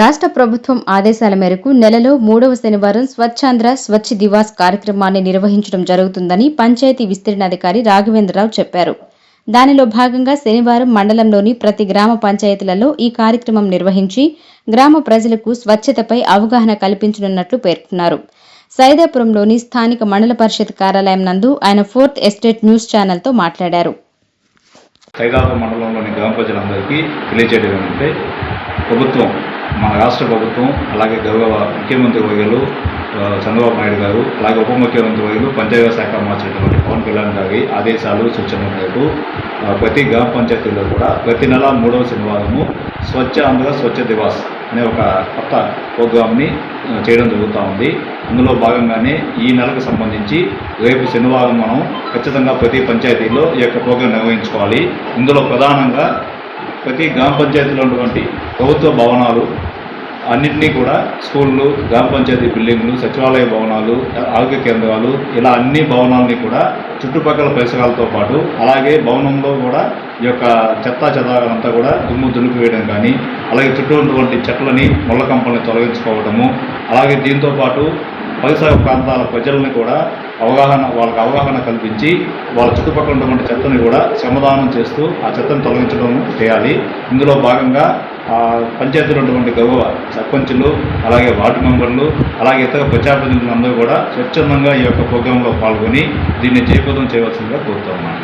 రాష్ట్ర ప్రభుత్వం ఆదేశాల మేరకు నెలలో 3వ శనివారం స్వచ్ఛాంధ్ర స్వచ్ఛ దివాస్ కార్యక్రమాన్ని నిర్వహించడం జరుగుతుందని పంచాయతీ విస్తీర్ణాధికారి రాఘవేంద్రరావు చెప్పారు. దానిలో భాగంగా శనివారం మండలంలోని ప్రతి గ్రామ పంచాయతీలలో ఈ కార్యక్రమం నిర్వహించి గ్రామ ప్రజలకు స్వచ్ఛతపై అవగాహన కల్పించనున్నట్లు పేర్కొన్నారు. సైదాపురంలోని స్థానిక మండల పరిషత్ కార్యాలయం నందు ఆయన 4th ఎస్టేట్ న్యూస్ ఛానల్తో మాట్లాడారు. సైదాపురం మండలంలోని గ్రామ ప్రజలందరికీ తెలియజేయడం ఏమంటే, ప్రభుత్వం, మన రాష్ట్ర ప్రభుత్వం, అలాగే గౌరవ ముఖ్యమంత్రి వర్యులు చంద్రబాబు నాయుడు గారు, అలాగే ఉప ముఖ్యమంత్రి వర్యులు పంచాయతీ శాఖ మార్చినటువంటి పవన్ కళ్యాణ్ గారి ఆదేశాలు, సూచనల మేరకు ప్రతి గ్రామ పంచాయతీలో కూడా ప్రతి నెల 3వ శనివారము స్వచ్ఛ ఆంధ్ర స్వచ్ఛ దివాస్ అనే ఒక కొత్త ప్రోగ్రామ్ని చేయడం జరుగుతూ ఉంది. అందులో భాగంగానే ఈ నెలకు సంబంధించి రేపు శనివారం మనం ఖచ్చితంగా ప్రతి పంచాయతీలో ఈ యొక్క ప్రోగ్రాం నిర్వహించుకోవాలి. ఇందులో ప్రధానంగా ప్రతి గ్రామ పంచాయతీలో ఉన్నటువంటి ప్రభుత్వ భవనాలు అన్నింటినీ కూడా స్కూళ్ళు, గ్రామ పంచాయతీ బిల్డింగ్లు, సచివాలయ భవనాలు, ఆరోగ్య కేంద్రాలు, ఇలా అన్ని భవనాలని కూడా చుట్టుపక్కల పరిసరాలతో పాటు అలాగే భవనంలో కూడా ఈ యొక్క చెత్తా చెదారంతా కూడా దుమ్ము దులిపివేయడం కానీ, అలాగే చుట్టూ ఉన్నటువంటి చెట్లని, ముళ్ళ కంపల్ని తొలగించుకోవడము, అలాగే దీంతోపాటు పరిసర ప్రాంతాల ప్రజల్ని కూడా వాళ్ళకి అవగాహన కల్పించి వాళ్ళ చుట్టుపక్కల ఉన్నటువంటి చెత్తని కూడా శ్రమదానం చేస్తూ ఆ చెత్తను తొలగించడం చేయాలి. ఇందులో భాగంగా పంచాయతీలో ఉన్నటువంటి గౌరవ సర్పంచులు, అలాగే వార్డు మెంబర్లు, అలాగే ఇతర ప్రజాప్రతినిధులందరూ కూడా స్వచ్ఛందంగా ఈ యొక్క ప్రోగ్రాంలో పాల్గొని దీన్ని జయప్రదం చేయవలసిందిగా కోరుతున్నాను.